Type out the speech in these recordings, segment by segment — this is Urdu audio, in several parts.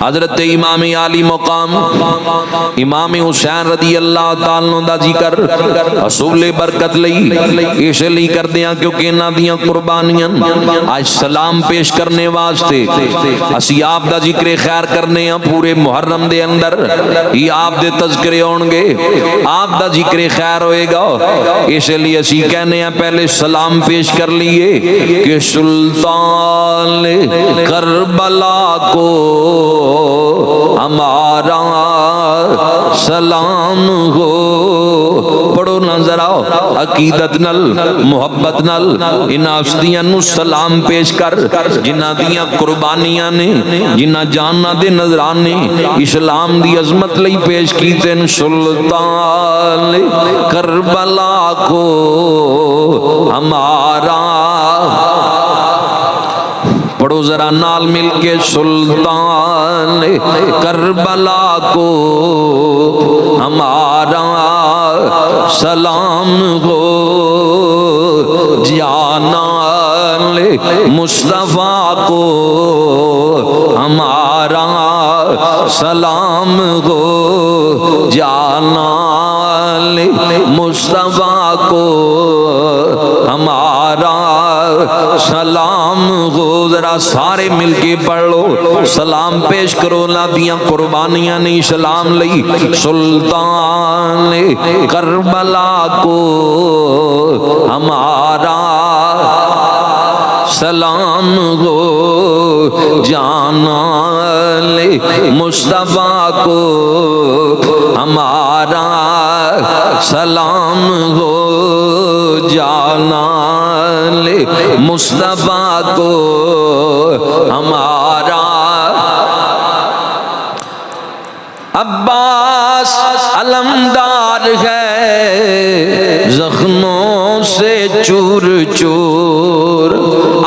حضرت امام عالی مقام امام حسین رضی اللہ تعالیٰ دا ذکر حصول برکت لئی اس لئی کر دیا کیونکہ انہاں دیاں قربانیاں آج سلام پیش کرنے واسطے اسی آپ دا ذکر خیر کرنے ہیں پورے محرم دے اندر یہ آپ دے تذکرے ہونگے آپ دا ذکر خیر ہوئے گا اس لیے اسی کہنے ہیں پہلے سلام پیش کر لیے کہ سلطان کربلا کو ہمارا سلام ہو پڑھو نظر آؤ عقیدت نل محبت نل ان ہستیاں نو سلام پیش کر جنہ دیاں قربانیاں نے جنہ جاننا دے نظرانے اسلام دی عظمت لئی پیش کیتے سلطان کربلا کو ہمارا پڑھو ذرا نال مل کے سلطان کربلا کو ہمارا سلام ہو جانا مصطفیٰ کو ہمارا سلام ہو جانا مصطفیٰ کو ہمارا سلام ہو ذرا سارے مل کے پڑھ لو سلام پیش کرو لا دیاں قربانیاں نہیں سلام لئی سلطان کربلا کو ہمارا سلام ہو جانا مصطفیٰ کو ہمارا سلام ہو جانا مصطفیٰ کو ہمارا عباس علمدار ہے زخموں سے چور چور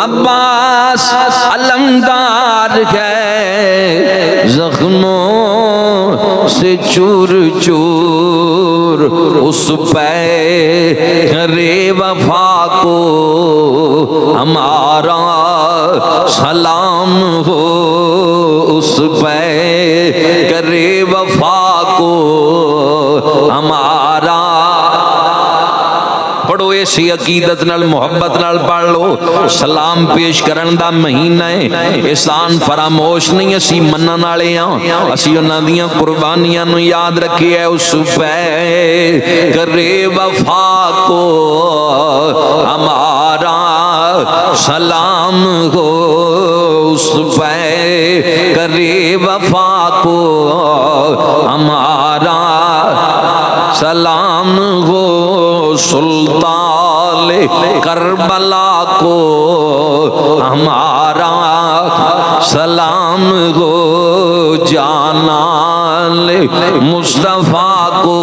عباس علمدار ہے زخموں سے چور چور اس پہ کرے وفا کو ہمارا سلام ہو اس پہ کرے وفا کو ہمارا پڑھو ایسی عقیدت نال محبت نال پڑھ لو سلام پیش کرن دا مہینہ ہے احسان فراموش نہیں اسی منن والے ہاں اسی انہاں دیاں قربانیاں نو یاد رکھے اس پہ کرے وفا کو ہمارا سلام ہو اس پہ کرے وفا کو ہمارا سلام ہو سلطان کربلا کو ہمارا سلام ہو جانا مصطفیٰ کو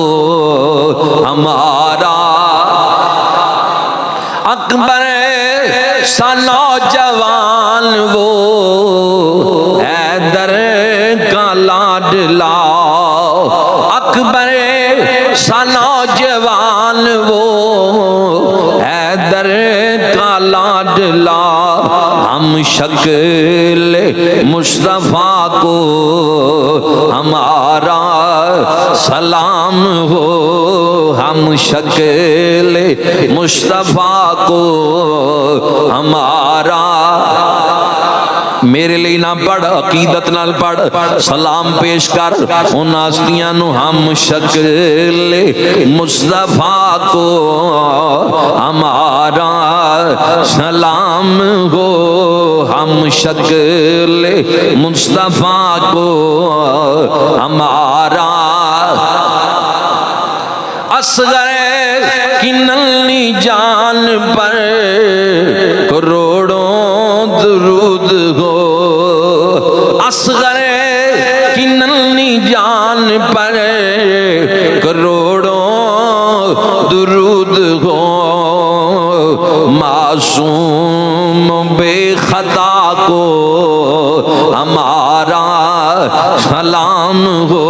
ہمارا اکبر سا نوجوان وہ حیدر کا لاڈلا اکبر سا نوجوان وہ حیدر کا لاڈلا ہم شکل مصطفیٰ کو ہمارا سلام ہو ہم شکل مصطفیٰ کو ہمارا میرے لیے نہ پڑھ عقیدت نال پڑھ سلام پیش کر ان ہستیاں نو ہم شکل مصطفیٰ کو ہمارا سلام ہو ہم شکل مصطفیٰ کو ہمارا اصغر کی ننھی جان پر کروڑوں درود ہو اصغر کی ننھی جان پر کروڑوں درود ہو معصوم بے خطا کو ہمارا سلام ہو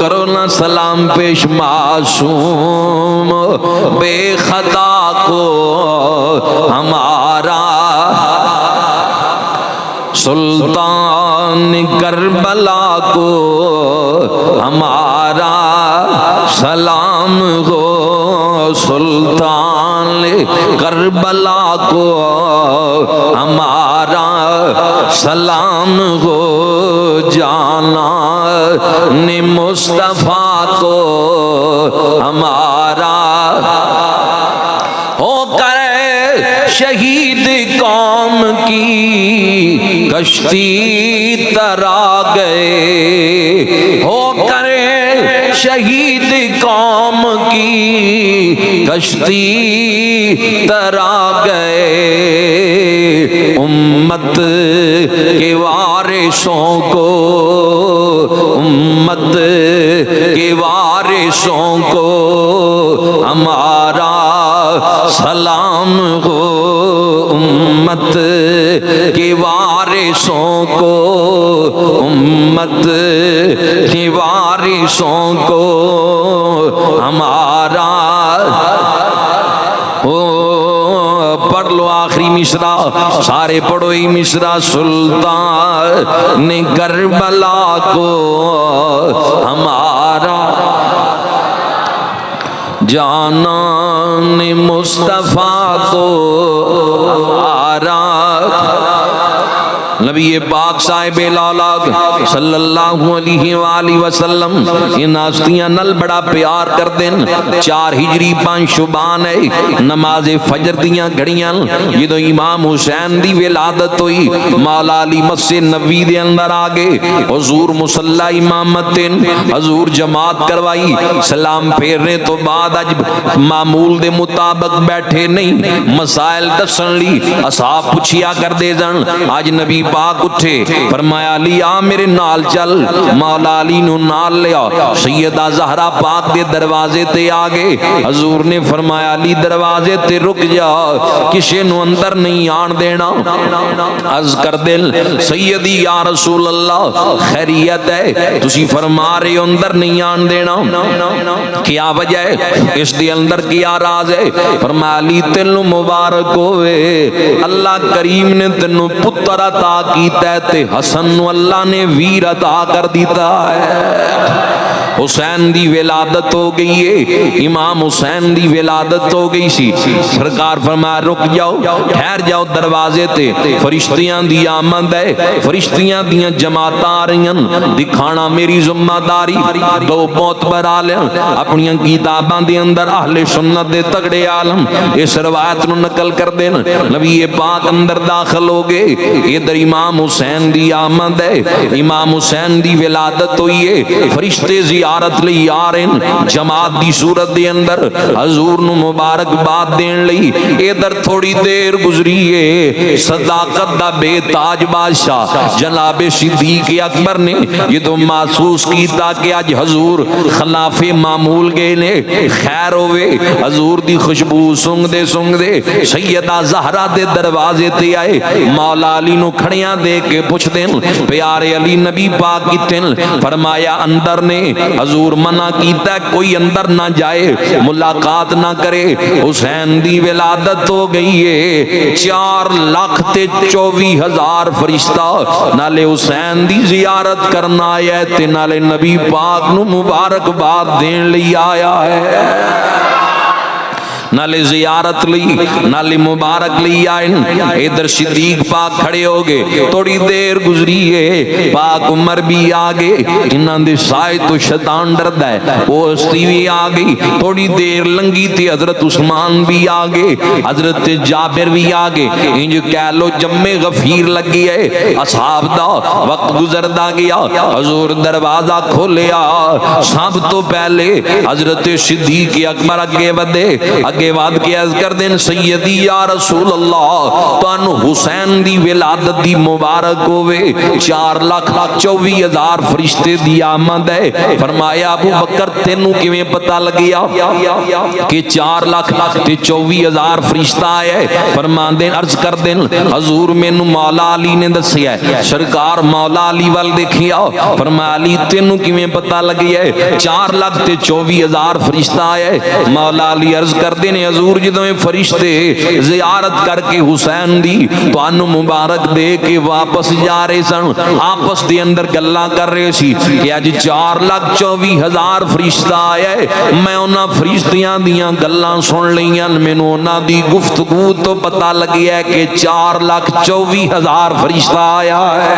کرو نا سلام پیش معصوم بے خطا کو ہمارا سلطان کربلا کو ہمارا سلام ہو، سلطان کربلا کو ہمارا سلام ہو، جانا نے مصطفیٰ کو ہمارا ہو کر شہید قوم کی کشتی ترا گئے، ہو کر شہید قوم کی کشتی ترا گئے، امت کے وارثوں کو، امت کے وارثوں کو ہمارا سلام ہو، امت کے وارثوں کو، امت کے وارثوں کو ہمارا پڑھ لو آخری مصرع، سارے پڑھو ہی مصرع، سلطان نے کربلا کو ہمارا، جانان مصطفیٰ کو ہمارا، نبی پاک صاحب لالاک صلی اللہ علیہ وآلہ وسلم یہ ناشتیاں نل بڑا پیار کر دیں، 4 ہجری 5 شعبان ہے، نماز فجر دیاں گھڑیاں، یہ تو امام حسین دی ولادت ہوئی، مولا علی مسجد نبوی دے اندر آگے حضور مصلی امامت، حضور جماعت کروائی، سلام پھیرنے تو بعد اج معمول دے مطابق بیٹھے نہیں، مسائل دسن لی اصحاب پوچھیا کر دے جن، آج نبی پاک اٹھے، فرمایا علی آ میرے نال چل، مولا علی نو نال لیا، سیدہ زہرا پاک دے دروازے تے آگے، حضور نے فرمایا علی دروازے تے رک جا، کسے نو اندر نہیں آن دینا، عرض کر دل سیدی یا رسول اللہ خیریت ہے، تسی فرما رہے ہو اندر نہیں آن دینا، کیا وجہ ہے، اس دے اندر کیا راز ہے، فرمایا علی تینوں مبارک ہوئے، اللہ کریم نے تینوں پتر عطا کیتا ہے تے حسن نو اللہ نے ویر عطا کر دیتا ہے، حسین دی ولادت ہو گئی ہے، امام حسین دی ولادت ہو گئی سی، سرکار فرمایا رک جاؤ، ٹھہر جاؤ دروازے تے، فرشتیاں دی آمد ہے، فرشتیاں دیاں جماعتاں آ رہی ہیں، دکھانا میری ذمہ داری، دو موت برا لیں، اپنی کتاباں دے اندر اہل سنت دے تگڑے عالم اس روایت نو نقل کر دین، نبی پاک اندر داخل ہو گئے، ادھر امام حسین دی آمد ہے، امام حسین دی ولادت ہوئی ہے، فرشتے زیارت لئی آ رہے ہیں، جماعت دی صورت دے اندر حضور نو مبارک باد دین لئی، ادھر تھوڑی دیر گزری ہے، صداقت دا بے تاج بادشاہ جناب صدیق اکبر نے یہ تو محسوس کیتا کہ آج حضور خلاف معمول گئے نے، خیر ہوئے، حضور دی خوشبو سنگ دے سیدہ زہرا دے دروازے تے آئے، مولا علی نو کھڑیاں دے کے پوچھ دیں پیارے علی نبی پاک کی تن، فرمایا اندر نے، حضور منع کیتا کوئی اندر نہ جائے، ملاقات نہ کرے، حسین دی ولادت ہو گئی ہے، 4,24,000 فرشتہ نالے حسین دی زیارت کرنا آیا ہے تے نالے نبی پاک نو مبارک باد دین لئی آیا ہے، نالے زیارت لی نالے مبارک لی آئین، ادھر صدیق پاک کھڑے ہو گئے، تھوڑی دیر گزری ہے، پاک عمر بھی آگے، انہاں دے سائے تو شیطان ڈرد ہے، وہ ہستی بھی آگئی، تھوڑی دیر لنگی تھی، حضرت عثمان بھی آگے، حضرت جابر بھی آگے، انج کہہ لو جمع غفیر لگی ہے، اصحاب دا وقت گزردہ گیا، حضور دروازہ کھولیا، سب تو پہلے حضرت صدیق اکبر اگے ودے، اگے واد کے عرض کر دیں سیدی یا رسول اللہ تانو حسین دی ولادت دی مبارک ہوئے، 4,24,000 فرشتے دی آمد ہے، فرمایا ابو بکر تینوں کیویں پتہ لگیا کہ 4,24,000 فرشتہ آئے، فرمان دیں عرض کر دیں حضور مینوں مولا علی نے دسیا ہے، سرکار مولا علی وال دیکھیا، فرمایا علی تینوں کیویں پتہ لگیا ہے 4,24,000 فرشتہ آئے، مولا علی عرض کر دیں نے حضور جدوں فرشتے زیارت کر کے حسین دی تانوں مبارک دے کے واپس جا رہے سن، آپس دے اندر گلاں کر رہے سی کہ اج 4,24,000 فرشتہ آیا ہے، میں انہاں فرشتیاں دیاں گلاں سن لیاں، مینوں انہاں دی گفتگو تو پتہ لگیا ہے کہ 4,24,000 فرشتہ آیا ہے۔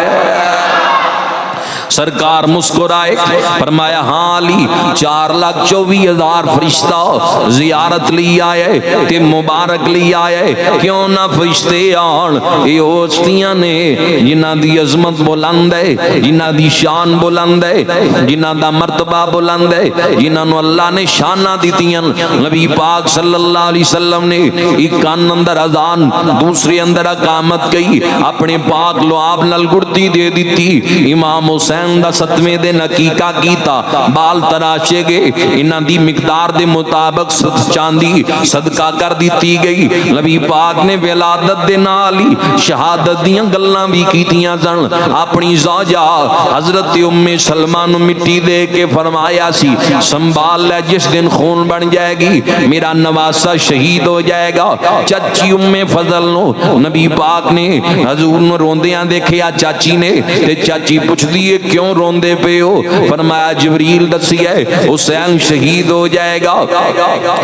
سرکار مسکرائے، فرمایا ہاں علی 4,24,000 فرشتہ زیارت لی آئے تے مبارک لی آئے، کیوں نہ فرشتے آن؟ یہ ہستیاں نے جنہ دی عظمت بلند ہے، جنہ دی شان بلند ہے، جنہ دا مرتبہ بلند ہے، جنہاں نو اللہ نے شانہ دیتیاں۔ نبی پاک صلی اللہ علیہ وسلم نے ایک کان اندر اذان دوسرے اندر اقامت کئی، اپنے پاک لعاب نال گڑتی دے دیتی، امام حسین دا 7ویں دن عقیقہ کیتا، بال تراشے گئے، انہاں دی مقدار دے مطابق چاندی صدقہ کر دیتی گئی۔ نبی پاک نے ولادت دے نال ہی شہادت دیاں گلاں بھی کیتیاں سن۔ اپنی زوجہ حضرت ام سلمہ نو مٹی دے کے فرمایا سی سنبھال لے، جس دن خون بن جائے گی میرا نواسہ شہید ہو جائے گا۔ چچی ام فضل نو نبی پاک نے حضور نو روندیاں دیکھیا چاچی نے، تے چاچی پوچھ دیے کیوں روندے پہ ہو؟ فرمایا جبریل دسی ہے حسین شہید ہو جائے گا۔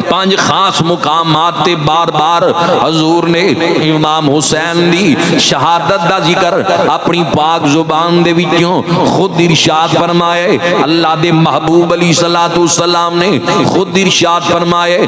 5 خاص مقامات تے بار بار حضور نے امام حسین دی شہادت دا ذکر اپنی پاک زبان دے وچوں خود ارشاد فرمائے۔ اللہ دے محبوب علیہ الصلوۃ والسلام نے خود ارشاد فرمائے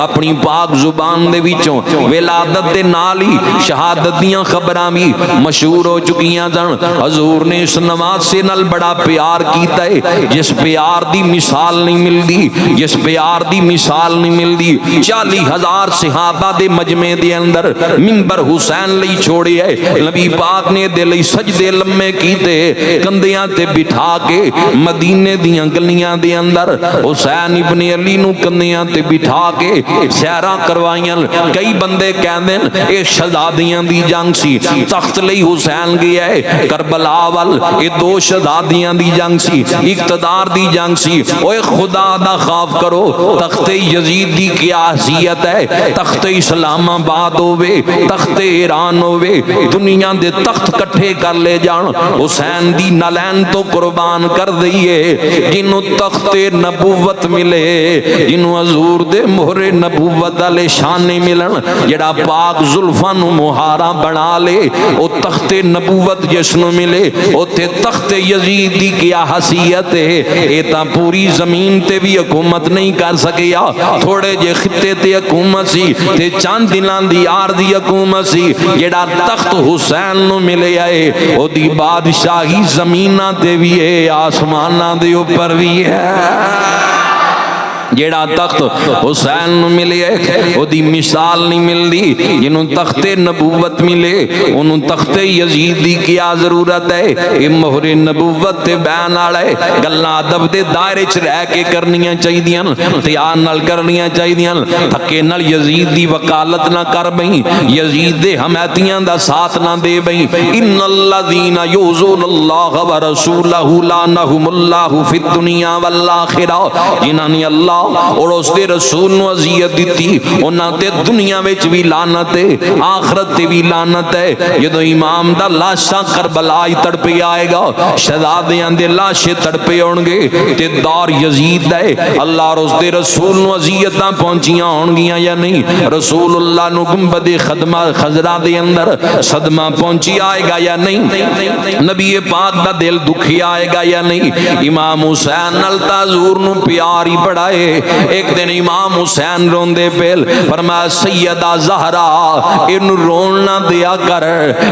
اپنی پاک زبان دے وچوں ولادت دے نال ہی شہادت دیاں خبراں بھی مشہور ہو چکیاں سن۔ حضور نے اس نماز سے نال بڑا پیار کیتا ہے جس پیار دی مثال نہیں ملدی، جس پیار دی مثال نہیں ملدی۔ 40,000 صحابہ دے مجمع دے اندر منبر حسین لئی چھوڑے ہے، نبی پاک نے دے لئی سجدے لمے کیتے، کندیاں تے بٹھا کے مدینے دیاں گلیاں دے اندر حسین ابن علی نو کندیاں تے بٹھا کے سیراں کروائیاں۔ کئی بندے کہندے اے شہزادیاں دی جنگ سی، تخت لئی حسین گیا ہے کربلا ول، اے 2 شہزادیاں دی جنگ سی، اقتدار دی جنگ سی۔ اوے خدا دا خوف کرو، تخت یزید دی کیا حیثیت ہے؟ تخت اسلام آباد ہووے، تخت ایران ہووے، دنیا دے تخت کٹھے کر لے جان، حسین دی نالین تو قربان کر دئیے۔ جنوں تخت نبوت ملے، جنوں حضور دے مہر نبوت والے شانے ملن، جڑا پاک زلفاں نو مہارا بنا لے، او تخت نبوت جس نو ملے، او تے تخت یزید دی کیا حیثیت ہے؟ اے تا پوری زمین تے بھی حکومت نہیں کر سکیا، تھوڑے جے خطے تے حکومت سی تے چند دناں دی عارضی حکومت سی۔ جڑا تخت حسین نو ملے آئے او دی بادشاہی زمیناں تے بھی ہے، آسماناں دے اوپر بھی ہے۔ جیڑا تخت حسین نو ملے او دی مثال نہیں ملدی، جنوں تخت نبوت ملے انہوں تخت یزید دی کیا ضرورت ہے؟ اے مہر نبوت تے بیان والا ہے، گلاں ادب دے دائرے چ رہ کے کرنیاں چاہیدیاں، دھیان نال کرنیاں چاہیدیاں، تھکے نال یزید دی وکالت نہ کر بئی، یزید دے حمایتیاں دا ساتھ نہ دے بئی۔ ان الذین یؤذون اللہ ورسولہ لعنہم اللہ فی الدنیا والآخرہ، جنہاں نے اللہ اور اس دے رسول نو اذیت دیتی انہاں تے دنیا وچ بھی لعنت ہے، آخرت تے بھی لعنت ہے۔ جدوں امام دا لاشاں کربلا تڑپے آئے گا، شہزادیاں دے لاشے تڑپے ہون گے تے دور یزید ہے، اللہ اور اس دے رسول نو اذیتاں پہنچیاں ہون گیاں یا نہیں؟ رسول اللہ نو گنبد خضرا دے اندر صدمہ پہنچی آئے گا یا نہیں؟ نبی پاک دا دل دکھی آئے گا یا نہیں؟ امام حسین نال تا حضور نو پیار ہی بڑا ہے۔ ایک دن امام حسین روندے پیل، فرمایا سیدہ زہرا اینو رون نہ دیا کر،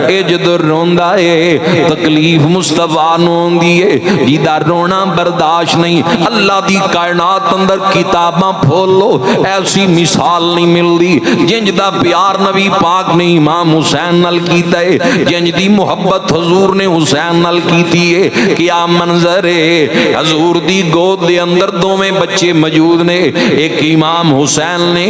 اے جدو روندا ہے تکلیف مصطفیٰ نو ہوندی ہے، جیدہ رونا برداشت نہیں۔ اللہ دی کائنات اندر کتاباں پھول لو، ایسی مثال نہیں ملدی جنج دا پیار نبی پاک نے امام حسین نال کیتا ہے، جنج دی محبت حضور نے حسین نال کیتی ہے۔ کیا منظر ہے، حضور دی گود دے اندر 2 بچے موجود موجود نے، ایک امام حسین نے،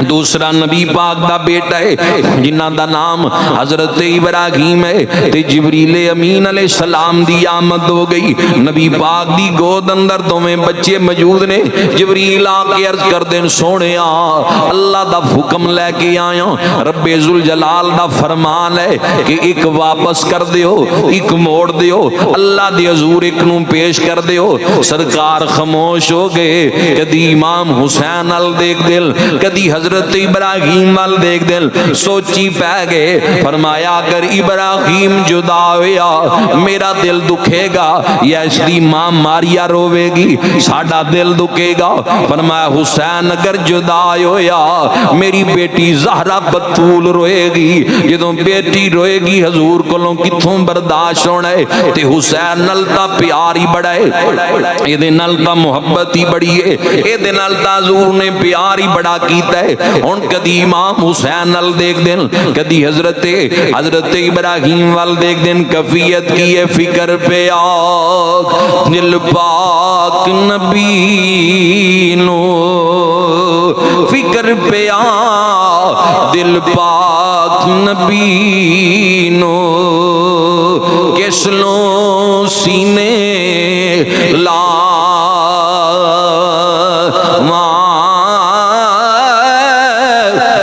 دوسرا نبی پاک دا بیٹا ہے جنہ دا نام حضرت ابراہیم ہے۔ تے جبریل امین علیہ السلام دی آمد ہو گئی، نبی پاک دی گود اندر دوویں بچے موجود نے۔ جبریل آ کے عرض کر دین سونے اللہ دا حکم لے کے آیا، رب ذوالجلال دا فرمان ہے کہ ایک واپس کر دیو، ایک موڑ دیو، اللہ دی حضور ایک نو پیش کر دیو۔ سرکار خاموش ہو گئے، کدی امام حسین ال دیکھ دل، کدی حضرت ابراہیم ال دیکھ دل، سوچی پہ گئے۔ فرمایا اگر ابراہیم جدا ہویا میرا دل دکھے گا، یا اس دی ماں ماریا روے گی ساڈا دل دکھے گا۔ فرمایا حسین اگر جدا ہویا میری بیٹی زہرا بطول روئے گی، جدوں بیٹی روئے گی حضور کولوں کتھوں برداشت ہونا ہے۔ تے حسین نال تا پیار ہی بڑا ہے، اے دے نال تا محبت ہی بڑی ہے، اے دے نال تا حضور نے پیار ہی بڑا کیتا ہے۔ ہن کدی امام حسین نال دیکھ دین، کدی حضرت ابراہیم وال دیکھ دین، کفیت کی ہے فکر پہ آگ دل پاک نبی نو، فکر پہ آ دل پاک نبی نو، کس لوں سینے لا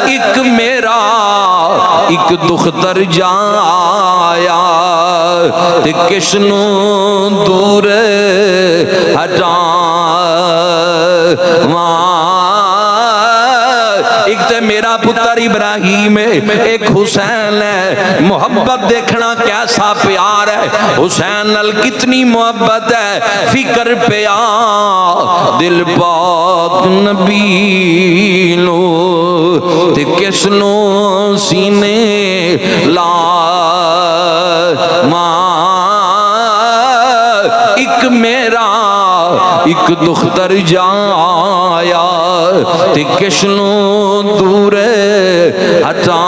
ایک میرا ایک دختر جایا، تے کس نوں دور ہٹا ایک تے میرا پتر ابراہیم ہے، ایک حسین ہے۔ محبت دیکھنا کیسا پیار ہے، حسین نال کتنی محبت ہے۔ فکر پہ آ دل پاک نبی نو، تے کس نوں سینے لا ایک میرا ایک دختر جایا، تے کس نوں دور ہٹا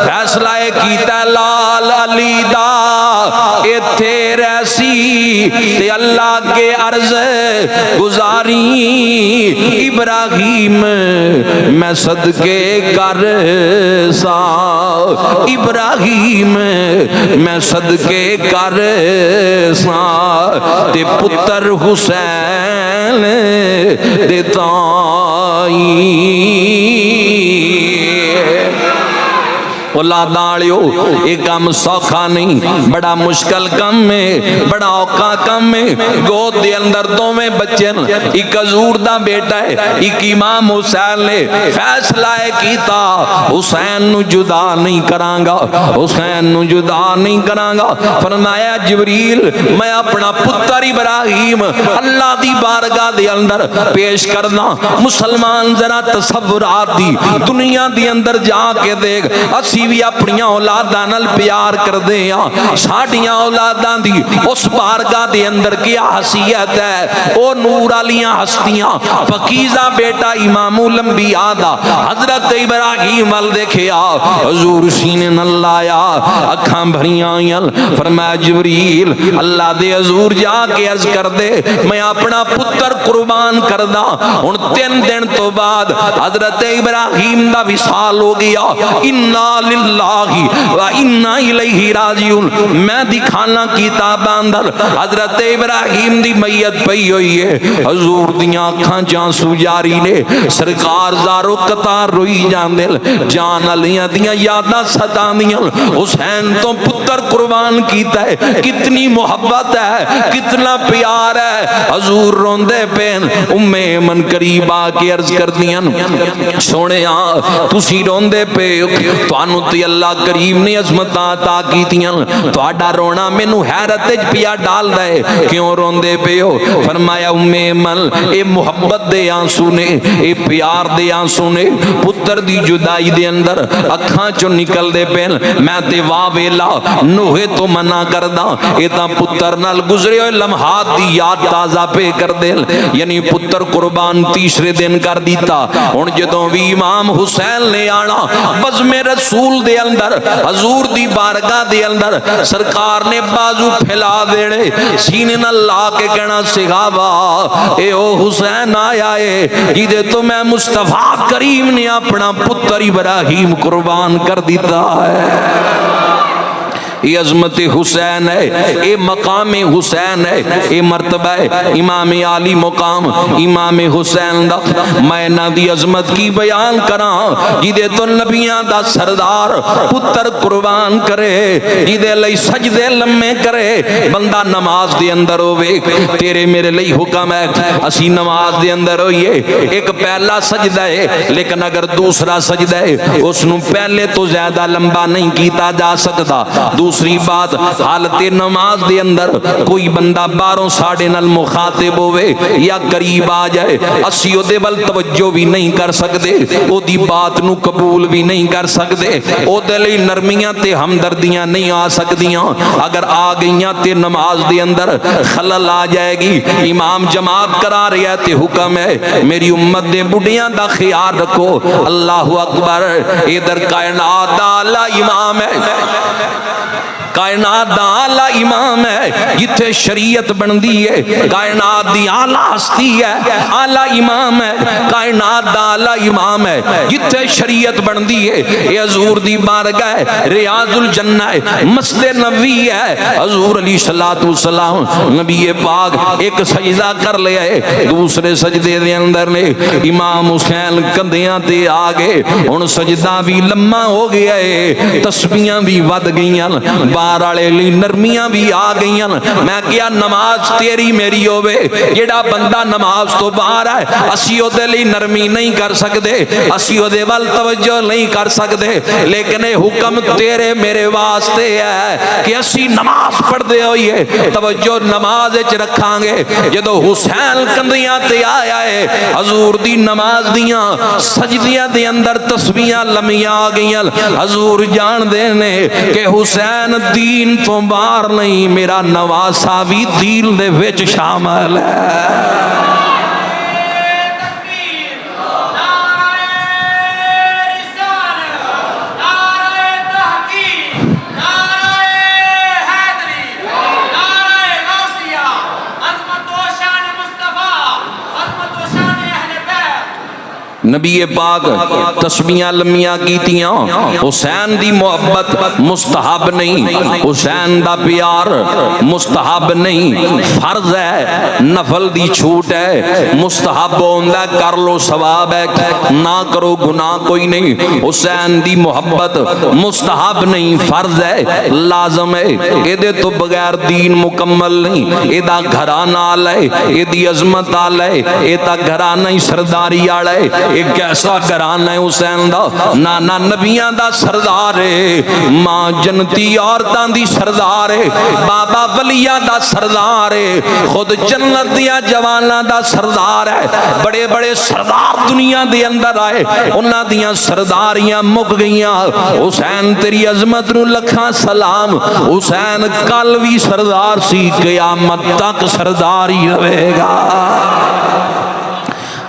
فیصلہ کیتا لال علی دا ایتھے رہسی، تے اللہ کے عرض گزاری ابراہیم میں صدقے کر سا، ابراہیم میں صدقے کر سا، تے پتر حسین دے تائیں اولاداں والےو یہ کام سوکھا نہیں، بڑا مشکل کم ہے، بڑا اوکھا کم ہے۔ گود دے اندر دوویں بچے، ایک حضور دا بیٹا ہے، ایک امام حسین نے فیصلہ کیتا حسین نو جدا نہیں کراں گا، حسین نو جدا نہیں کراں گا۔ فرمایا جبریل میں اپنا پتر ابراہیم اللہ دی بارگاہ دے اندر پیش کرنا۔ مسلمان ذرا تصورات دی دنیا دی اندر جا کے دیکھ، اسی بھی اپنی اولاداں نال پیار کر دے ہاں، ساڈیاں اولاداں دی اس بارگاہ دے اندر کیا حیثیت ہے۔ او نور والیاں ہستیاں، پاکیزہ بیٹا امام الانبیاء دا حضرت ابراہیم ول دیکھیا، حضور سینے نال لایا، اکھاں بھریاں آئیاں۔ فرمایا جبریل اللہ دے حضور جا کے عرض کر دے میں اپنا پتر قربان کردا۔ ہن 3 دن تو بعد حضرت ابراہیم دا وصال ہو گیا۔ انا للہ و انا الیہ راجعون۔ میں دکھانا کتاب اندر حضرت ابراہیم دی میت پئی ہوئی ہے، حضور دیاں اکھاں آنسو جاری نے، سرکار زارو قطار روئی جاندے، جان علیاں دیاں یاداں ستاندیاں، حسین تو پتر قربان کیتا ہے، کتنی محبت ہے، کتنا پیار ہے۔ حضور روندے پین، ام ایمن قریب آ کے عرض کر دیاں سونے تسی روندے پے، تانوں تے اللہ کریم نے عظمتاں عطا کیتیاں، تہاڈا رونا مینوں حیرت وچ پیا ڈال دے، کیوں روندے پے ہو؟ فرمایا ام ایمن اے محبت دے آنسو نے، اے پیار دے آنسو نے، پتر دی جدائی دے اندر اکھاں چوں نکل دے پین، میں تے واہ ویلا نوہے تو منع کردا، اے تاں پتر نال گزرے ہوئے لمحات دی یاد تازہ پہ کر دے، یعنی پتر قربان تیسرے دن کر دیتا۔ ہن جدوں وی امام حسین نے آنا بزم رسول رسول دے اندر حضور دی بارگاہ دے اندر سرکار نے بازو پھیلا دینے سینے نہ لا کے کہنا صحابہ اے او حسین آیا ہے جیدے تو میں مصطفیٰ کریم نے اپنا پتر ابراہیم قربان کر دیتا ہے۔ یہ عظمت حسین ہے، یہ مقام حسین ہے، یہ مرتبہ ہے امام عالی مقام امام حسین دا۔ میں نہ دی عظمت کی بیان کراں جیدے تو نبیان دا سردار پتر قربان کرے، جیدے لئی سجدے لمے کرے، بندہ نماز دے اندر ہوئے تیرے میرے لئی حکم ہے اسی نماز دے اندر ہوئیے ایک پہلا سجدہ ہے لیکن اگر دوسرا سجدہ ہے اس نو پہلے تو زیادہ لمبا نہیں کیتا جا سکتا۔ دوسری بات حالت نماز دے اندر کوئی بندہ باروں ساڑھے نال مخاطب ہوئے یا قریب آ جائے اسی او دے ول توجہ بھی نہیں کر سکتے، او دی بات نو قبول بھی نہیں کر سکتے، او دے لئی نرمیاں تے ہمدردیاں نہیں آ سکدیاں، اگر آ گئیاں تے نماز دے اندر خلل آ جائے گی۔ امام جماعت کرا رہا تے حکم ہے میری امت دے بڑھیاں دا خیال رکھو۔ اللہ اکبر، ادھر کائنات دا اعلی امام ہے، کائنات دا اعلی امام ہے جتھے شریعت بندی ہے، کائنات دی اعلی ہستی ہے اعلی امام ہے، کائنات دا اعلی امام ہے جتھے شریعت بندی ہے۔ یہ حضور دی بارگاہ ہے، ریاض الجنہ ہے، مسجد نبوی ہے۔ حضور علیہ الصلوۃ والسلام نبی پاک ایک سجدہ کر لیا ہے، دوسرے سجدے دے اندر نے امام حسین کندھیاں تے آ گئے، ہن سجدہ بھی لمبا ہو گیا ہے، تسبیحاں بھی ود گئیاں، والے لی نرمیاں بھی آ گئیاں۔ میں کیا نماز تیری میری ہوئے، جیڑا بندہ نماز تو باہر ہے اسی او دے لی نرمی نہیں کر سکتے، اسی او دے وال توجہ نہیں کر سکتے، لیکن حکم تیرے میرے واسطے ہے کہ اسی نماز پڑھ دے ہوئیے توجہ نماز اچ رکھاں گے۔ جدو حسین کندیاں تے آیا ہے حضور دی نماز دیاں سجدیاں دے اندر تسبیحاں لمیاں آ گئیاں، حضور جان دینے کہ حسین دین تو باہر نہیں، میرا نواسا بھی دین دے وچ شامل ہے۔ نبی پاک تسبیحاں لمیاں کیتیاں، حسین دی محبت مستحب نہیں، حسین دا پیار مستحب نہیں، فرض ہے، نفل دی چھوٹ ہے، مستحب ہوندا کر لو ثواب ہے، نہ کرو گناہ کوئی نہیں۔ حسین دی محبت مستحب نہیں، فرض ہے، لازم ہے، ایدے تو بغیر دین مکمل نہیں۔ ایدہ گھرانہ آلہ ہے، ایدی عظمت آلہ ہے، ایدہ گھرانہ ہی سرداری آلہ ہے، ایک ایسا گھرانہ ہے حسین دا، نانا نبیاں دا سردار ہے، ماں جنتی عورتاں دی سردار ہے، بابا ولیاں دا سردار ہے، خود جنت دیا جواناں دا سردار ہے۔ بڑے بڑے سردار دنیا دے اندر آئے، انہاں دیاں سرداریاں مک گئیاں۔ حسین تیری عظمت نو لکھاں سلام، حسین کل بھی سردار سی، قیامت تک سرداری رہے گا۔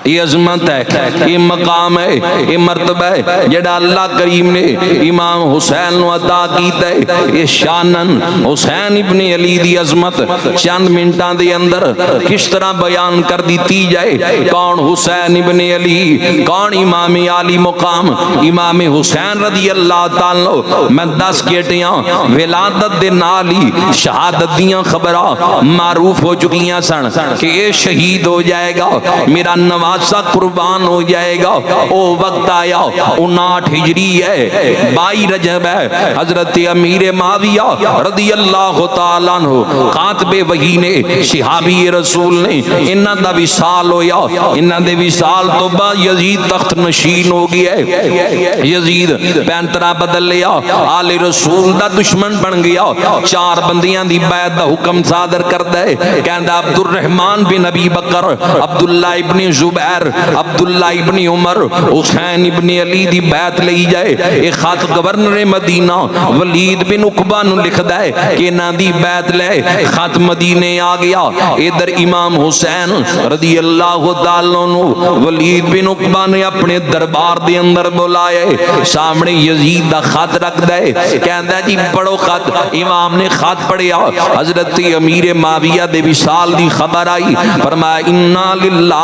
یہ عظمت ہے، یہ مقام ہے، یہ مرتبہ ہے جڑا اللہ کریم نے امام حسین نو عطا کیتا ہے۔ یہ شانن حسین ابن علی دی عظمت چند منٹاں دے اندر کس طرح بیان کر دیتی جائے۔ کون حسین ابن علی، کون امام عالی مقام امام حسین رضی اللہ تعالیٰ عنہ۔ میں 10 گیٹیاں ولادت دے نالی شہادت دیاں خبراں معروف ہو چکیاں سن کہ یہ شہید ہو جائے گا، میرا نواز سا قربان ہو جائے گا۔ او وقت آیا 59 ہجری ہے، 22 رجب ہے، حضرت امیر معاویہ رضی اللہ تعالیٰ عنہ کاتب وحی نے صحابی رسول نے انہاں دا وصال ہویا، انہاں دے وصال تو بعد یزید تخت نشین ہو گیا ہے۔ یزید پینترا بدل لیا، آل رسول دا دشمن بن گیا، 4 بندیاں دی بیعت دا حکم صادر کر دے، کہندا عبد الرحمن بن ابی بکر، عبداللہ ابن زبیر زبیر عبداللہ ابن عمر حسین ابن علی دی بیعت لئی جائے ایک خط گورنر مدینہ ولید بن عقبہ نو لکھدا ہے کہ نا دی بیعت لے خط مدینے آ گیا ادھر امام حسین رضی اللہ تعالیٰ عنہ ولید بن عقبہ نے اپنے دربار دے اندر بلائے سامنے یزید دا خط رکھ دے کہندا جی پڑھو خط امام نے خط پڑھیا حضرت امیر معاویہ دے وصال دی خبر آئی فرمایا انا للہ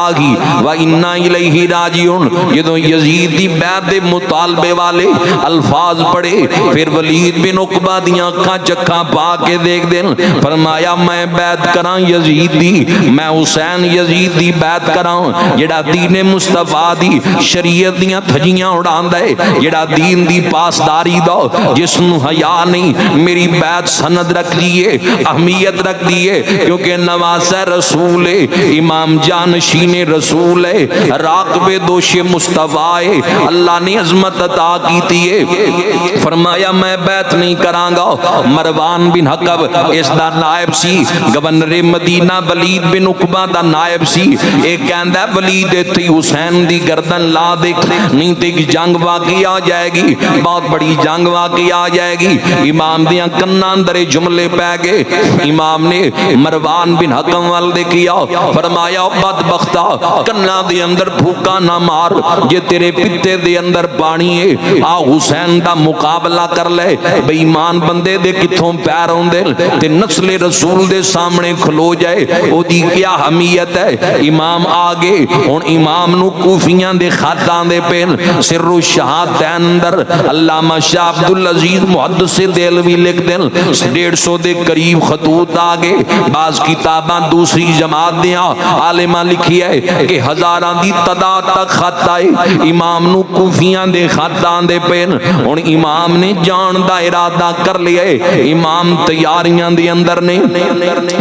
و انا الیہ راجعون جدوں یزید دی بیعت دے مطالبے والے الفاظ پڑھے پھر ولید بن عقبہ دیاں اکھاں چکھاں پا کے دیکھ دین فرمایا میں بیعت کراں یزید دی میں حسین یزید دی بیعت کراں جڑا دین مصطفیٰ دی شریعت دیاں تھجیاں اڑاندا ہے جڑا دین دی پاسداری دا جس نو حیا نہیں میری بیعت سند رکھ لیے اہمیت رکھ دیے کیونکہ نواز رسول ہے امام جانشین رسول ہے راقب دوش مصطفیٰ ہے اللہ نے عظمت عطا کیتی ہے فرمایا میں بیعت نہیں کراں گا مروان بن حکب اس دا نائب سی گورنر مدینہ ولید بن عقبہ دا نائب سی ایک کہندا ولید تے حسین دی گردن لا دے نہیں تے جنگ واقعی آ جائے گی بہت بڑی جنگ واقعی آ جائے گی امام دیاں کناں اندر جملے پہ گئے امام نے مروان بن حکم وال دیکھیا فرمایا بدبختہ کناں دے اندر پھوکا نہ مار جے تیرے پتے دے اندر پانی ہے آ حسین دا مقابلہ کر لے بے ایمان بندے دے کتھوں پیر ہوندے تے نسل رسول دے سامنے کھلو جائے او دی کیا حمیت ہے امام آگے ہن امام نو کوفیاں دے خطاں دے پین سر الشہادتین اندر علامہ شاہ عبدالعزیز محدث دہلوی لکھ دین 150 دے قریب خطوط آگے بعض کتاباں دوسری جماعت دیاں عالمہ لکھی ہے کہ ہزاراں دی تعداد تک خط آئے امام نو کوفیاں دے خطاں دے پین ہن امام نے جان دا ارادہ کر لیا امام تیاریاں دے اندر نے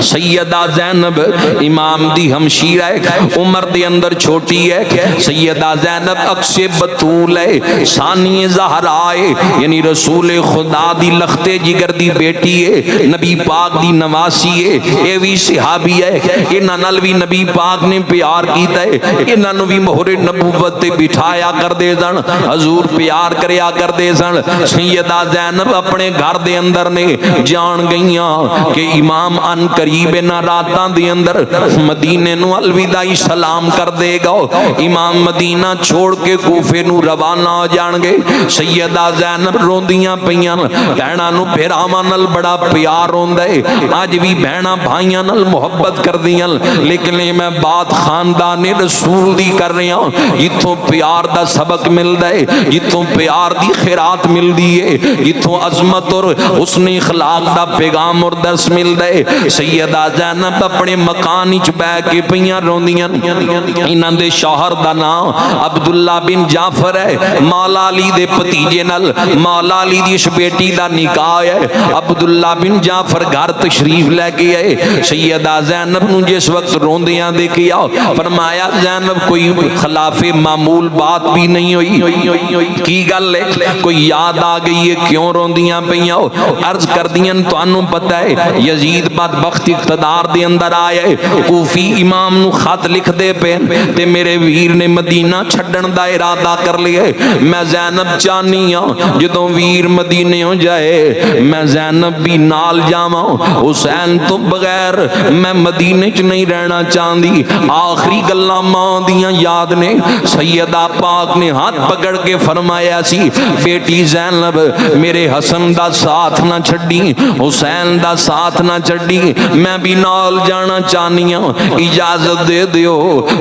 سیدہ زینب امام دی ہمشیر ہے عمر دے اندر چھوٹی ہے سیدہ زینب اکس بطول ہے ثانی زہرا ہے یعنی رسول خدا دی لخت جگر دی بیٹی ہے نبی پاک دی نواسی ہے اے وی صحابی ہے انہاں نال وی نبی پاک نے پیار کیتا ہے انہاں نو وی مہر نبوت تے بٹھایا کر دے سن حضور پیار کریا کر دے سن سیدہ زینب اپنے گھر دے اندر نے جان گئیاں کہ امام ان قریب نہ راتاں دے اندر مدینے نو الوداعی سلام کر دے گا امام مدینہ چھوڑ کے کوفے نو روانہ ہو جان گے سیدہ زینب روندیاں پیاں بہناں نو بھراواں نال بڑا پیار ہوندا ہے اج بھی بہناں بھائیاں نال محبت کردیاں لیکن میں بات خاندان رسول دی کر رہی ہوں جتھوں پیار دا سبق ملدا ہے جتھوں پیار دی خیرات ملدی ہے جتھوں عظمت اور حسن اخلاق دا پیغام اور درس ملدا ہے سیدہ زینب اپنے مکان وچ بیٹھ کے پیاں روندیاں انہاں دے شوہر دا نام عبداللہ بن جعفر ہے مولا علی دے بھتیجے نال مولا علی دی اس بیٹی دا نکاح ہے عبداللہ بن جعفر گھر تشریف لے کے آئے سیدہ زینب نو جس وقت روندیاں دیکھیا فرمایا زینب کوئی خلاف معمول بات بھی نہیں ہوئی کی گل ہے کوئی یاد آ گئی ہے کیوں روندیاں پیاں عرض کر دیاں تانوں پتہ ہے یزید بدبخت اقتدار دے اندر آیا ہے کوفی امام نو خط لکھ دے پے تے میرے ویر نے مدینہ چھڈن دا ارادہ کر لیا میں زینب چاہنی ہاں جدوں ویر مدینے ہو جائے میں زینب بھی نال جاواں حسین تو بغیر میں مدینے چ نہیں رہنا چاہندی آخری گلاں ماں دیاں یاد نے سیدہ پاک نے ہاتھ پکڑ کے فرمایا سی بیٹی زینب میرے حسن دا ساتھ نہ چھڈی حسین دا ساتھ نہ چھڈی میں بھی نال جانا چاہنی ہاں اجازت دے دیو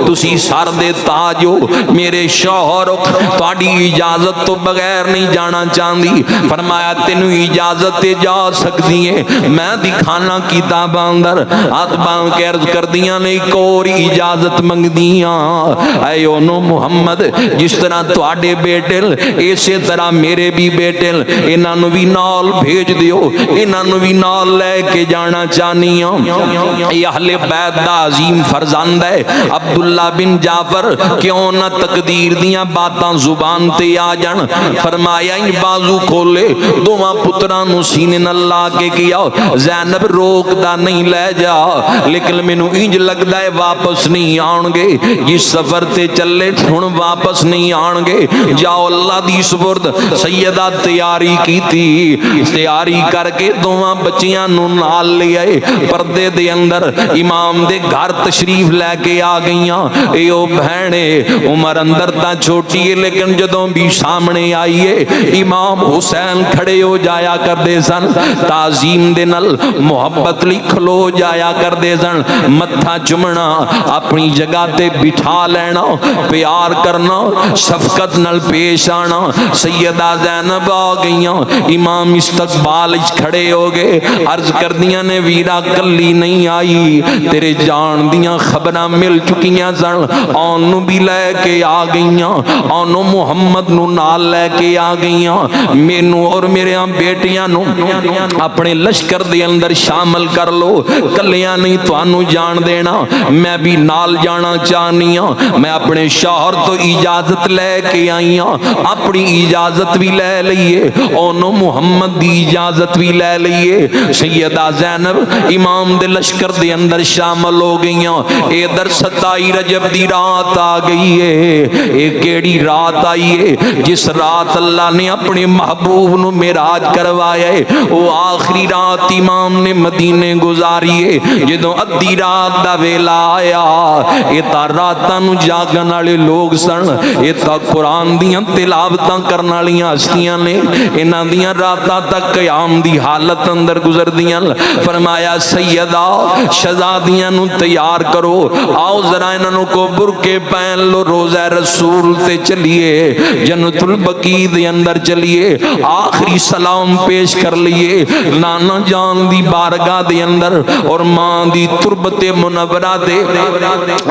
تسی سر دے تاج ہو میرے شوہر تہاڈی اجازت تو بغیر نہیں جانا چاہندی فرمایا تینوں اجازت تے جا سکدی ہے میں دکھانا کتاباں اندر ہاتھ باندھ کے عرض کردیاں نے ایک اور اجازت منگدیاں اے اونو محمد جس طرح تہاڈے بیٹے اسی طرح میرے بھی بیٹے انہاں نو بھی نال بھیج دیو انہاں نو بھی نال لے کے جانا چاہنی ہوں یہ اہل بیت دا عظیم فرزند ہے عبداللہ بن جعفر کیوں نہ تقدیر دیاں باتاں زبان تے آ جان فرمایا ان بازو کھولے دوواں پتراں نو سینے نال لا کے کیا زینب روک دا نہیں لے جا لیکن مینوں انج لگدا ہے واپس نہیں آن گے جس سفر تے چلے ہن واپس نہیں آن گے، جاؤ اللہ دی سپرد۔ سیدہ تیاری کی تھی، تیاری کر کے دوواں بچیاں نو نال لے آئے، پردے دے اندر امام دے گھر تشریف لے کے آ گئیاں۔ اے او بہنے عمر اندر تا چھوٹی ہے لیکن جدوں بھی سامنے آئیے امام حسین کھڑے ہو جایا کر دے سن، تعظیم دے نال محبت لی کھلو جایا کر دے سن، متھا چمنا، اپنی جگہ تے بٹھا لینا، پیار کرنا، شفقت نال پیش آنا۔ سیدہ زینب آ گئیاں، امام استقبال کھڑے ہو گئے، عرض کر دیاں نے ویرا کلی نہیں آئی، تیرے جان دیاں خبراں مل چکیاں سن، آنو بھی لے کے آ گئیاں، آنو محمد نو نال لے کے آ گئیاں، مینو اور میرے بیٹیاں نو اپنے لشکر دے اندر شامل کر لو، کلیاں نہیں توانو جان دینا، میں بھی نال جانا چاہنی ہوں۔ میں اپنے شوہر تو اجازت لے کے آئی ہوں، اپنی اجازت بھی لے لئیے، اونو محمد دی اجازت بھی لے لئیے۔ سیدہ زینب امام دے لشکر دے اندر شامل ہو گئیاں۔ اے در 27 رجب دی رات آ گئی ہے، اے کیڑی رات آئی ہے جس رات اللہ نے اپنے محبوب نو معراج کروایا ہے، وہ آخری رات امام نے مدینے گزاری ہے۔ جدوں ادھی رات دا ویلا آیا، اے تا راتاں نو جاگن والے لوگ سن، اے تا قرآن دیاں تلاوتاں کرن والیاں ہستیاں نے، انہاں دیاں راتاں تک قیام دی حالت اندر گزر دیاں۔ فرمایا سیدہ شہزادیاں نو تیار کرو، آؤ ذرا انہاں کو برقے پہن لو، روزہ رسول تے چلیے، جنت البقیع دے اندر چلیے، آخری سلام پیش کر لیے نانا جان دی بارگاہ دے اندر اور ماں دی تربت منورہ دے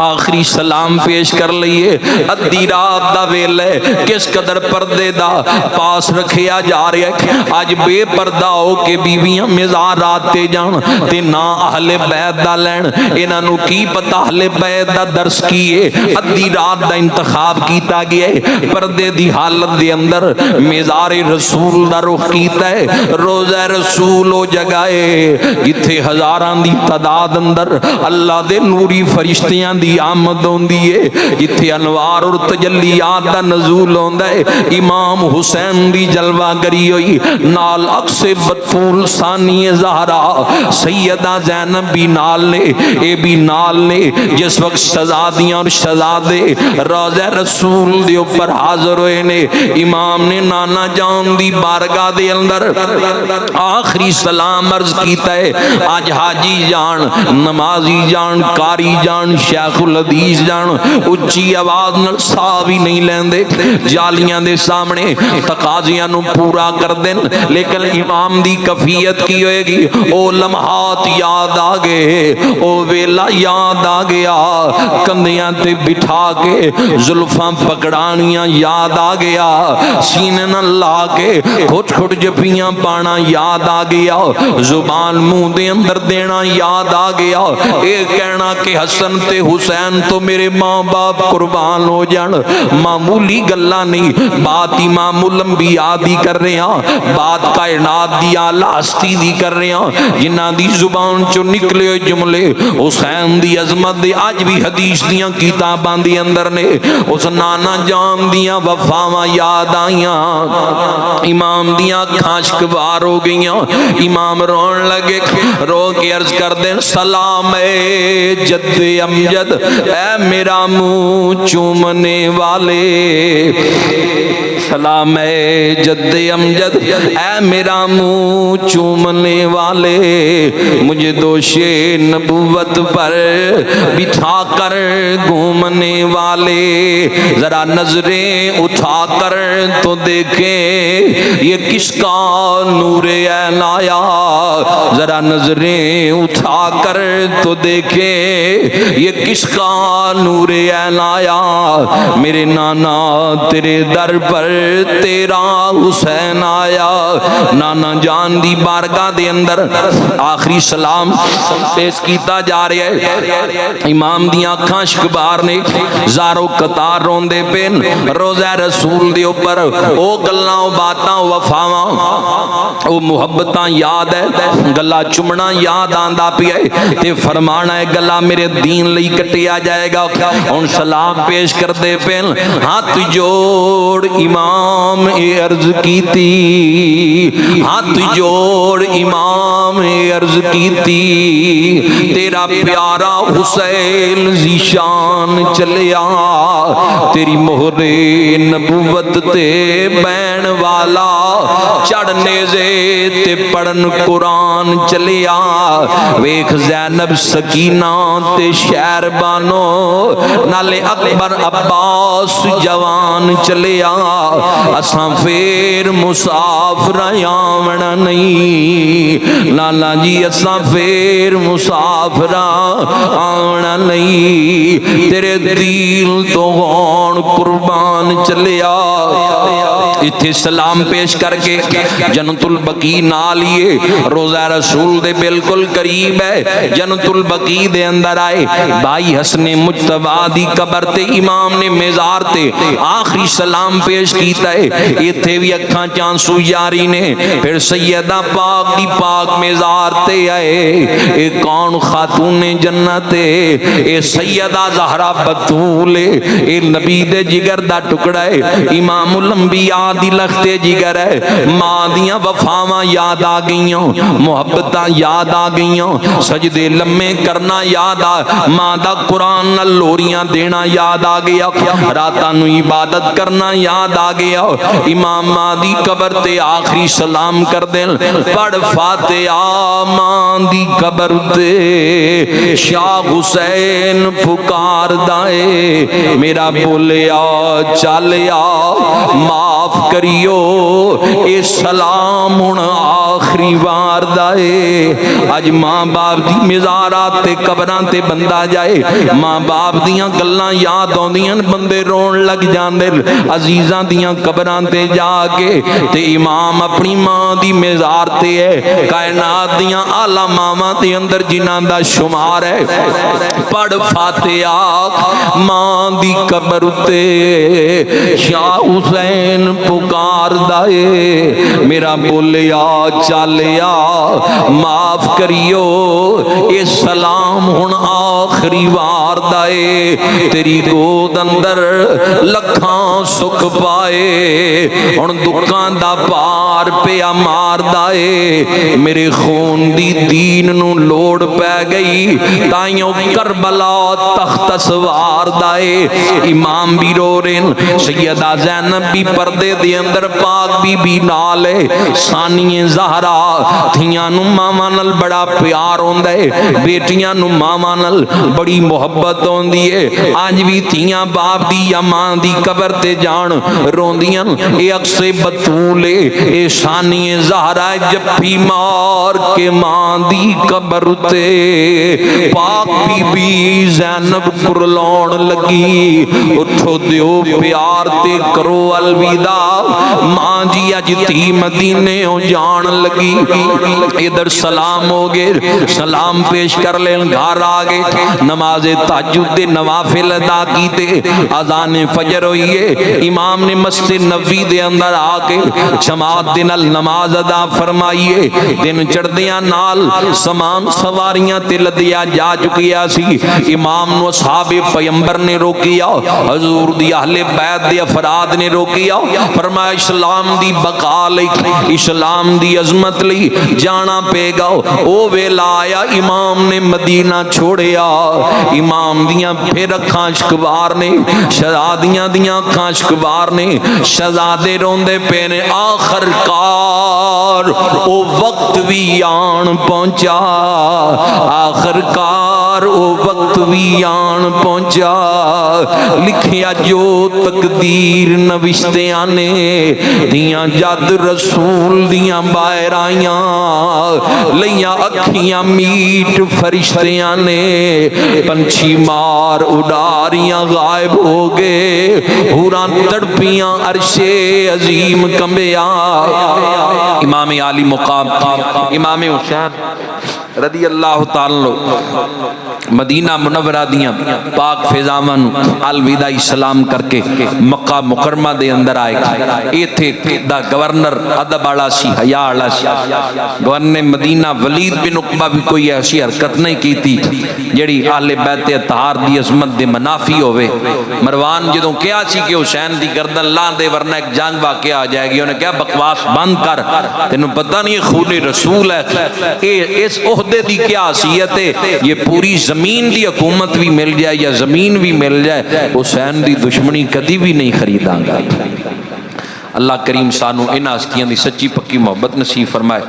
آخری سلام پیش کر لیے۔ ادھی رات دا ویلے کس قدر پردے دا پاس رکھیا جا رہا ہے، آج بے پردہ ہو کے بیویاں مزارات تے جان تے نا اہل بیت دا لین، انہاں نو کی پتہ اہل بیت دا درس کیے، ادھی رات دا انتخاب کیتا گیا ہے، پردے دی حالت دے اندر مزار رسول دا رخ کیتا ہے۔ روزہ رسول ہو جگائے جتھے ہزاران دی تعداد اندر اللہ دے نوری فرشتیاں دی آمد ہوندی ہے، جتھے انوار اور تجلیات دا نزول ہوندا ہے۔ امام حسین دی جلوہ گری ہوئی، نال عکس بطول ثانی زہرا، سیدہ زینب بھی نال نے، اے بھی نال نے، جس وقت شہزادیاں اور شہزادے روزہ رسول دے اوپر حاضر ہوئے نے، امام نے نانا جان دی بارگاہ دے اندر آخری سلام عرض کیتا ہے۔ آج حاجی جان، نمازی جان، قاری جان، شیخ الحدیث جان اچھی آواز نال سا بھی نہیں لیندے، جالیاں دے سامنے تقاضیاں نو پورا کر دین، لیکن امام دی کفیت کی ہوئے گی، او لمحات یاد آ گئے، او ویلا یاد آ گیا، کندیاں تے بٹھا کے زلفاں پکڑانیاں یاد آ گیا، سینے نہ لا کے کھٹ کھٹ جپیاں پانا یاد آ گیا، زبان منہ دے اندر دینا یاد آ گیا، اے کہنا کہ حسن تے حسین تو میرے ماں باپ قربان ہو جان، معمولی گلہ نہیں، بات امام الانبیاء دی کر رہے ہیں، بات کائنات دی اعلیٰ ہستی دی کر رہے ہیں، جنہاں دی زبان چو نکلے ہوئے جملے حسین دی عظمت دے آج بھی حدیث دیاں کتاباں دی اندر نے، اس نانا جان دیاں وفاواں یاد آئیاں، امام دیاں کھانشکوار ہو گئیاں، امام رون لگے، رو کے عرض کر دیں سلام اے جد امجد، اے میرا منہ چومنے والے، سلام اے جد امجد، اے میرا منہ چومنے والے، مجھے دوش نبوت پر بٹھا کر گھومنے والے، ذرا نظریں اٹھا کر تو دیکھیں یہ کس کا نور عین آیا، ذرا نظریں اٹھا کر تو دیکھیں یہ کس کا نور عین آیا، میرے نانا تیرے در پر تیرا حسین آیا. نانا جان دی بارگاہ دے اندر آخری سلام پیش کیتا جا رہا ہے. امام دیاں اکھاں شکبار نے زارو قطار روندے پین روزہ رسول دے اوپر او گلاں او باتاں وفاواں او محبتاں یاد ہے, گلا چمنا یاد آندا پیا ہے تے فرمانا ہے گلا میرے دین لئی کٹیا جائے گا. ہن سلام پیش کر دے پین ہاتھ جوڑ امام عرض کیتی, ہاتھ جوڑ امام عرض کیتی تیرا پیارا حسین ذیشان چلیا, تیری مہر نبوت تے بین والا چڑھنے سے تے پڑھن قرآن چلیا. ویکھ زینب سکینہ تے شہر بانو نالے اکبر عباس جوان چلیا. اساں پھر مسافر آونا نہیں لالا جی, اساں پھر مسافر آونا نہیں, تیرے دل تو غون قربان چلیا. اتھے سلام پیش کر کے جنت البقیع نہ لیے, روزہ رسول دے بالکل قریب ہے, جنت البقیع دے اندر آئے. بھائی حسن مجتبی دی قبر تے امام نے مزار تے آخری سلام پیش کیتا ہے. اتھے بھی اکھاں چانسو یاری نے. پھر سیدہ پاک دی پاک مزار تے آئے. اے کون خاتون جنت ہے, اے سیدہ زہرا بطول, اے نبی دے جگر دا ٹکڑا ہے, امام الانبیاء دی لخت جگر ہے. ماں دیاں وفاواں یاد آ گئیاں, محبتاں یاد آ گئیاں, سجدے لمے کرنا یاد آ, ماں دا قرآن نال لوریاں دینا یاد آ گیا, راتاں نو عبادت کرنا یاد آ گیا. امام ماں دی قبر تے آخری سلام کر دین, پڑھ فاتحہ ماں دی قبر تے شاہ حسین پکار دائے. میرا بولیا چالیا معاف کریو اے سلام ہن آخری وار دائے. اج ماں باپ دی مزارات تے قبراں تے بندہ جائے, ماں باپ دیاں گلاں یاد آندیاں, بندے رون لگ جاندے. عزیزاں دیاں قبراں تے جا کے تے امام اپنی ماں دی مزار تے ہے, کائنات دیاں اعلیٰ ماواں دے اندر جنہاں دا شمار ہے. پڑھ فاتحہ ماں دی قبر تے شاہ حسین پکار دائے. میرا بولیا چالیا معاف کریو اے سلام ہن آخری وار دائے. تیری گود اندر لکھاں سکھ پائے, ہن دکھاں دا پار پیا مار دائے. میرے خون دی دین نو لوڑ پہ گئی, تائیوں کربلا تخت سوار دائے. امام بھی رو رین, سیدہ زینب بھی پردے دے اندر, پاک بھی نال ہے. ثانی زہرا تھیاں نو ماما نال بڑا پیار ہوندہ ہے, بیٹیاں نو ماما نال بڑی محبت ہوندی ہے. آج بھی تھیاں باپ دی یا ماں دی قبر تے جان روندیاں. اے اکس بطولے اے ثانی زہرا جپی مار کے ماں دی قبر تے پاک بی زینب کرلون لگی. اٹھو دیو پیار تے کرو الوداع, ماں جی اج تھی مدینے ہو جان لگی. ادھر سلام ہو گئے, سلام پیش کر لین, گھر آگے نماز تہجد دے نوافل ادا کیتے. اذان فجر ہوئی ہے, امام نے مسجد نبوی دے اندر آکے جماعت دے نال نماز ادا فرمائیے. دن چڑھدیاں نال سامان سواریاں تے لدیا جا چکیا سی. امام نو اصحاب پیمبر نے روکیا, حضور دی اہل بیت دے افراد نے روکیا. فرمایا اسلام دی بقا لئی, اسلام دی عظمت لئی جانا پے گا. او ویلا آیا امام نے مدینہ چھوڑیا. امام دیاں پھر اکھاں شکوار نے, شہزادیاں دیاں اکھاں شکوار نے, شہزادے روندے پے نے. آخر کار او وقت بھی آن پہنچا, آخر کار مار او وقت بھی آن پہنچا لکھیا جو تقدیر نوشتیاں نے دیاں جد رسول دیاں باہر آئیاں لیاں اکھیاں میٹ فرشتیاں نے پنچھی مار اڈاریاں غائب ہو گئے حوراں تڑپیاں عرش عظیم کمبیا امام عالی مقام امام حسین رضی اللہ تعالی مدینہ منورہ دیاں پاک فضاون الوداعی سلام کر کے مکہ مکرمہ دے اندر آئے اے تھے دا گورنر ادب والا سی حیا والا سی گورنر مدینہ ولید بن عقبہ بھی کوئی ایسی حرکت نہیں کی تھی جڑی اہل بیت اطہار دی عظمت دے منافی ہوئے مروان جدوں کیا سی کہ حسین دی گردن لان دے ورنہ ایک جنگ واقع آ جائے گی انہیں کہا بکواس بند کر تینوں پتہ نہیں خون رسول ہے اس عہدے دی کیا حیثیت ہے یہ پوری زمین دی حکومت بھی مل جائے یا زمین بھی مل جائے حسین دی دشمنی کدی بھی نہیں خریداں گا اللہ کریم سانو ان ہستیاں دی سچی پکی محبت نصیب فرمائے